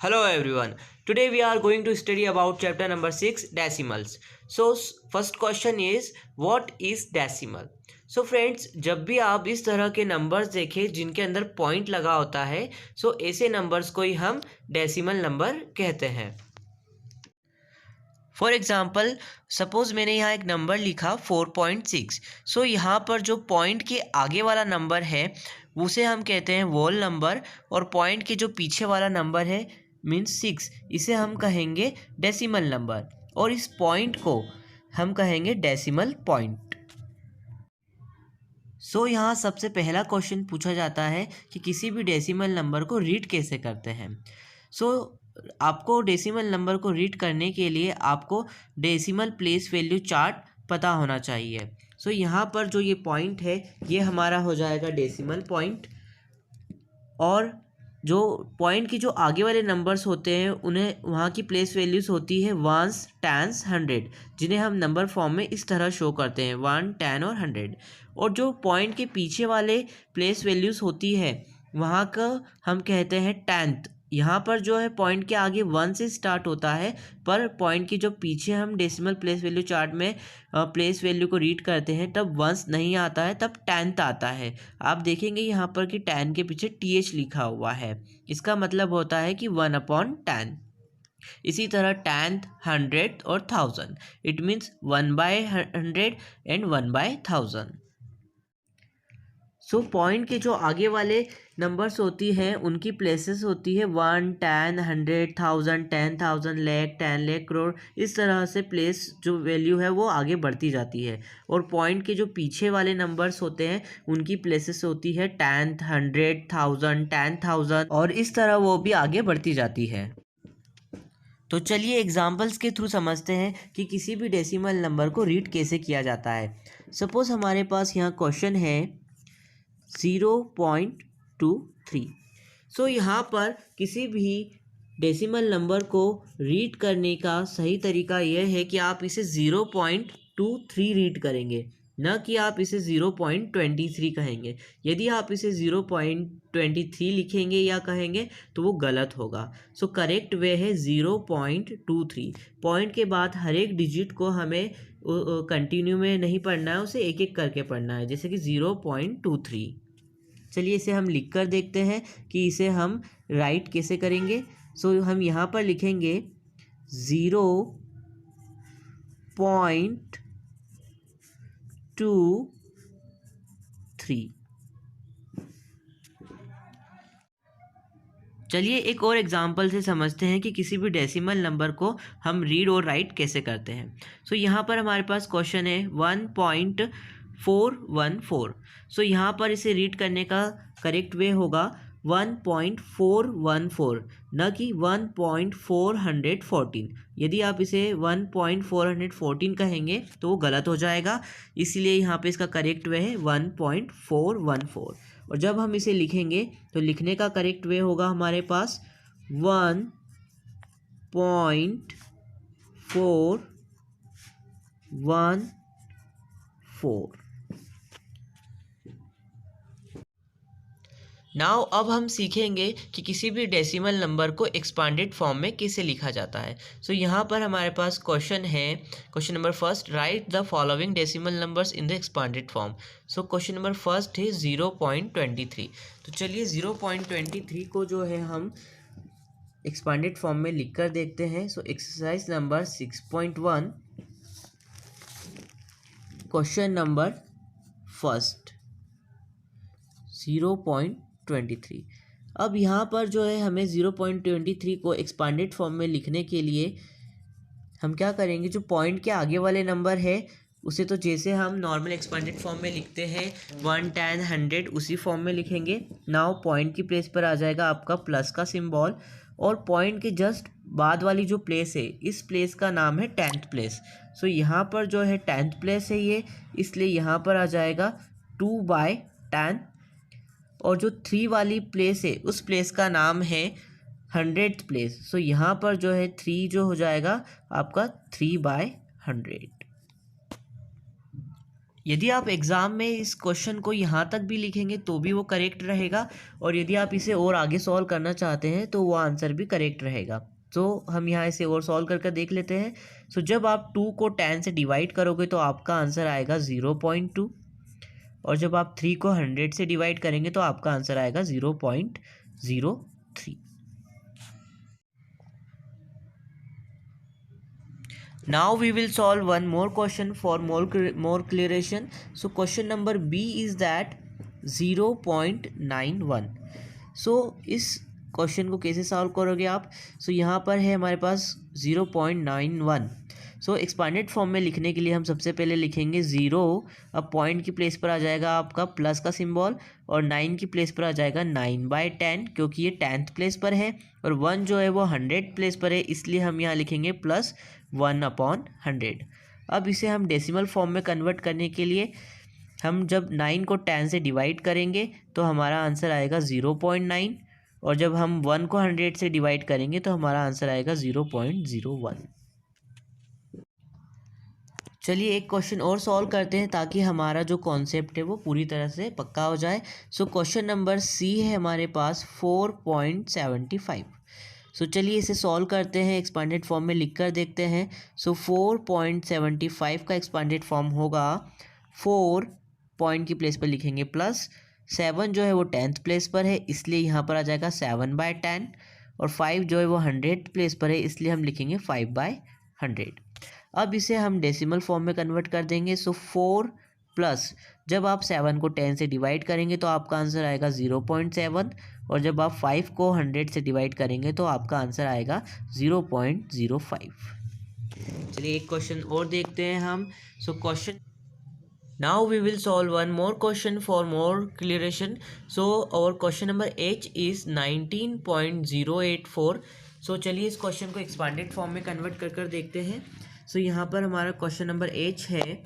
Hello everyone. Today we are going to study about chapter number 6 decimals. So first question is what is decimal? So friends, जब भी आप इस तरह के numbers देखें जिनके अंदर पॉइंट लगा होता है ऐसे नंबर्स को ही हम डेसिमल नंबर कहते हैं। फॉर एग्ज़ाम्पल सपोज़ मैंने यहाँ एक नंबर लिखा 4.6। यहाँ पर जो पॉइंट के आगे वाला नंबर है उसे हम कहते हैं वोल नंबर, और पॉइंट के जो पीछे वाला नंबर है मीन्स 6, इसे हम कहेंगे डेसिमल नंबर, और इस पॉइंट को हम कहेंगे डेसिमल पॉइंट। यहाँ सबसे पहला क्वेश्चन पूछा जाता है कि किसी भी डेसिमल नंबर को रीड कैसे करते हैं। आपको डेसिमल नंबर को रीड करने के लिए आपको डेसिमल प्लेस वैल्यू चार्ट पता होना चाहिए। यहाँ पर जो ये पॉइंट है ये हमारा हो जाएगा डेसिमल पॉइंट, और जो पॉइंट की जो आगे वाले नंबर्स होते हैं उन्हें वहाँ की प्लेस वैल्यूज़ होती है वंस, टेंस, 100, जिन्हें हम नंबर फॉर्म में इस तरह शो करते हैं 1, 10 और 100। और जो पॉइंट के पीछे वाले प्लेस वैल्यूज़ होती है वहाँ का हम कहते हैं टेंथ। यहाँ पर जो है पॉइंट के आगे 1 से स्टार्ट होता है, पर पॉइंट की जो पीछे हम डेसिमल प्लेस वैल्यू चार्ट में प्लेस वैल्यू को रीड करते हैं तब 1 नहीं आता है, तब टेंथ आता है। आप देखेंगे यहाँ पर कि 10 के पीछे TH लिखा हुआ है, इसका मतलब होता है कि 1/10। इसी तरह 10th, 100th और 1000, इट मीन्स 1/100 एंड 1/1000। पॉइंट के जो आगे वाले नंबर्स होती हैं उनकी प्लेसेस होती है 1, 10, 100, 1000, 10,000, लाख, 10 लाख, करोड़। इस तरह से प्लेस जो वैल्यू है वो आगे बढ़ती जाती है, और पॉइंट के जो पीछे वाले नंबर्स होते हैं उनकी प्लेसेस होती है 10th, 100, 1000, 10,000, और इस तरह वो भी आगे बढ़ती जाती है। तो चलिए एग्जाम्पल्स के थ्रू समझते हैं कि किसी भी डेसिमल नंबर को रीड कैसे किया जाता है। सपोज़ हमारे पास यहाँ क्वेश्चन है 0.23। यहाँ पर किसी भी डेसिमल नंबर को रीड करने का सही तरीका यह है कि आप इसे 0.23 रीड करेंगे, न कि आप इसे 0.23 कहेंगे। यदि आप इसे 0.23 लिखेंगे या कहेंगे तो वो गलत होगा। करेक्ट वे है 0.23। पॉइंट के बाद हर एक डिजिट को हमें कंटिन्यू में नहीं पढ़ना है, उसे एक एक करके पढ़ना है, जैसे कि 0.23। चलिए इसे हम लिख कर देखते हैं कि इसे हम राइट कैसे करेंगे। हम यहाँ पर लिखेंगे 0.23। चलिए एक और एग्जांपल से समझते हैं कि किसी भी डेसिमल नंबर को हम रीड और राइट कैसे करते हैं। यहाँ पर हमारे पास क्वेश्चन है 1.414। यहाँ पर इसे रीड करने का करेक्ट वे होगा 1.414, न कि 1.414। यदि आप इसे 1.414 कहेंगे तो वो गलत हो जाएगा, इसलिए यहाँ पे इसका करेक्ट वे है 1.414। और जब हम इसे लिखेंगे तो लिखने का करेक्ट वे होगा हमारे पास 1.414। नाउ अब हम सीखेंगे कि किसी भी डेसिमल नंबर को एक्सपांडेड फॉर्म में कैसे लिखा जाता है। यहाँ पर हमारे पास क्वेश्चन है, question number first, right the following decimal numbers in the expanded form. Question number first है 0.23। तो चलिए 0.23 को जो है हम एक्सपांडेड फॉर्म में लिख कर देखते हैं। Exercise number 6.1, question number first 0.23। अब यहाँ पर जो है हमें 0.23 को एक्सपांडेड फॉर्म में लिखने के लिए हम क्या करेंगे, जो पॉइंट के आगे वाले नंबर है उसे तो जैसे हम नॉर्मल एक्सपांडेड फॉर्म में लिखते हैं 1, 10, 100 उसी फॉर्म में लिखेंगे। नाउ पॉइंट की प्लेस पर आ जाएगा आपका प्लस का सिंबल, और पॉइंट के जस्ट बाद वाली जो प्लेस है इस प्लेस का नाम है 10th प्लेस। यहाँ पर जो है 10th प्लेस है ये, इसलिए यहाँ पर आ जाएगा 2/10, और जो 3 वाली प्लेस है उस प्लेस का नाम है 100th प्लेस। यहाँ पर जो है 3 जो हो जाएगा आपका 3/100। यदि आप एग्ज़ाम में इस क्वेश्चन को यहाँ तक भी लिखेंगे तो भी वो करेक्ट रहेगा, और यदि आप इसे और आगे सॉल्व करना चाहते हैं तो वो आंसर भी करेक्ट रहेगा। तो हम यहाँ इसे और सॉल्व करके देख लेते हैं। सो जब आप 2 को 10 से डिवाइड करोगे तो आपका आंसर आएगा 0.2, और जब आप 3 को 100 से डिवाइड करेंगे तो आपका आंसर आएगा 0.03। Now we will solve one more question for more clarification. So question number B is that 0.91. So इस क्वेश्चन को कैसे सॉल्व करोगे आप? सो यहाँ पर है हमारे पास 0.91. सो एक्सपांडेड फॉर्म में लिखने के लिए हम सबसे पहले लिखेंगे 0, अब पॉइंट की प्लेस पर आ जाएगा आपका प्लस का सिंबल, और 9 की प्लेस पर आ जाएगा 9/10 क्योंकि ये 10th प्लेस पर है, और 1 जो है वो 100 प्लेस पर है, इसलिए हम यहाँ लिखेंगे प्लस 1/100। अब इसे हम डेसिमल फॉर्म में कन्वर्ट करने के लिए हम जब 9 को 10 से डिवाइड करेंगे तो हमारा आंसर आएगा 0.9, और जब हम 1 को 100 से डिवाइड करेंगे तो हमारा आंसर आएगा 0.01। चलिए एक क्वेश्चन और सॉल्व करते हैं ताकि हमारा जो कॉन्सेप्ट है वो पूरी तरह से पक्का हो जाए। सो क्वेश्चन नंबर सी है हमारे पास 4.75। सो चलिए इसे सॉल्व करते हैं, एक्सपांडेड फॉर्म में लिख कर देखते हैं। सो 4.75 का एक्सपांडेड फॉर्म होगा 4 पॉइंट की प्लेस पर लिखेंगे प्लस 7 जो है वो 10th प्लेस पर है, इसलिए यहाँ पर आ जाएगा 7/10, और 5 जो है वो 100 प्लेस पर है, इसलिए हम लिखेंगे 5/100। अब इसे हम डेसिमल फॉर्म में कन्वर्ट कर देंगे। सो 4 प्लस जब आप 7 को 10 से डिवाइड करेंगे तो आपका आंसर आएगा 0.7, और जब आप 5 को 100 से डिवाइड करेंगे तो आपका आंसर आएगा 0.05। चलिए एक क्वेश्चन और देखते हैं हम। So question now we will solve one more question for more clearation. So our question number H is 19.084। So चलिए इस क्वेश्चन को एक्सपांडेड फॉर्म में कन्वर्ट कर देखते हैं। सो यहाँ पर हमारा क्वेश्चन नंबर H है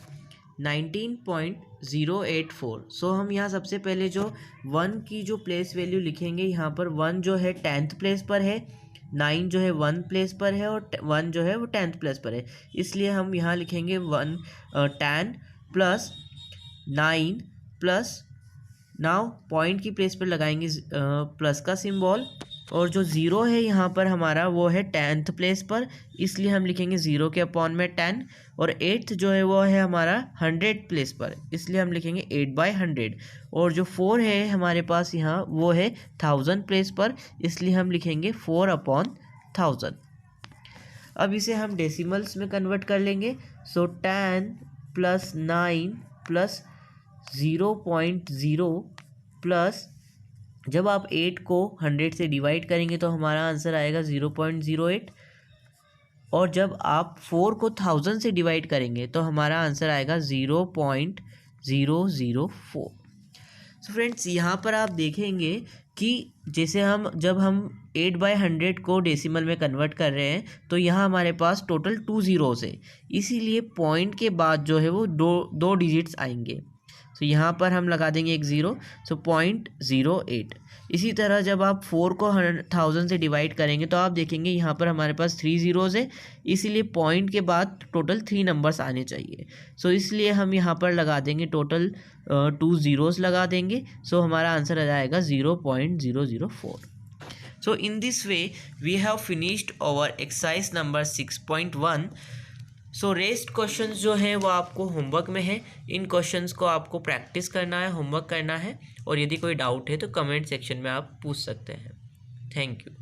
19.084। सो हम यहाँ सबसे पहले जो 1 की जो प्लेस वैल्यू लिखेंगे, यहाँ पर 1 जो है 10th प्लेस पर है, 9 जो है 1 प्लेस पर है, और 1 जो है वो 10th प्लेस पर है, इसलिए हम यहाँ लिखेंगे 10 प्लस 9 प्लस, नाउ पॉइंट की प्लेस पर लगाएंगे प्लस का सिंबल, और जो 0 है यहाँ पर हमारा वो है 10th प्लेस पर, इसलिए हम लिखेंगे 0 के अपॉन में 10, और 8th जो है वो है हमारा 100 प्लेस पर, इसलिए हम लिखेंगे 8/100, और जो 4 है हमारे पास यहाँ वो है 1000 प्लेस पर, इसलिए हम लिखेंगे 4/1000। अब इसे हम डेसिमल्स में कन्वर्ट कर लेंगे। सो 10 प्लस 9 प्लस 0.0 प्लस जब आप 8 को 100 से डिवाइड करेंगे तो हमारा आंसर आएगा 0.08, और जब आप 4 को 1000 से डिवाइड करेंगे तो हमारा आंसर आएगा 0.004। सो फ्रेंड्स यहाँ पर आप देखेंगे कि जैसे जब हम 8/100 को डेसिमल में कन्वर्ट कर रहे हैं तो यहाँ हमारे पास टोटल 2 ज़ीरोज़ है, इसीलिए पॉइंट के बाद जो है वो दो डिजिट्स आएंगे। तो यहाँ पर हम लगा देंगे एक 0, सो 0.08। इसी तरह जब आप 4 को 1000 से डिवाइड करेंगे तो आप देखेंगे यहाँ पर हमारे पास 3 ज़ीरोज़ है, इसीलिए पॉइंट के बाद टोटल 3 नंबर्स आने चाहिए। सो इसलिए हम यहाँ पर लगा देंगे टोटल 2 ज़ीरोज़ लगा देंगे। सो हमारा आंसर आ जाएगा 0.004। So in this way we have finished our exercise number 6.1। So rest questions जो हैं वो आपको होमवर्क में है, इन क्वेश्चंस को आपको प्रैक्टिस करना है, होमवर्क करना है, और यदि कोई डाउट है तो कमेंट सेक्शन में आप पूछ सकते हैं। Thank you.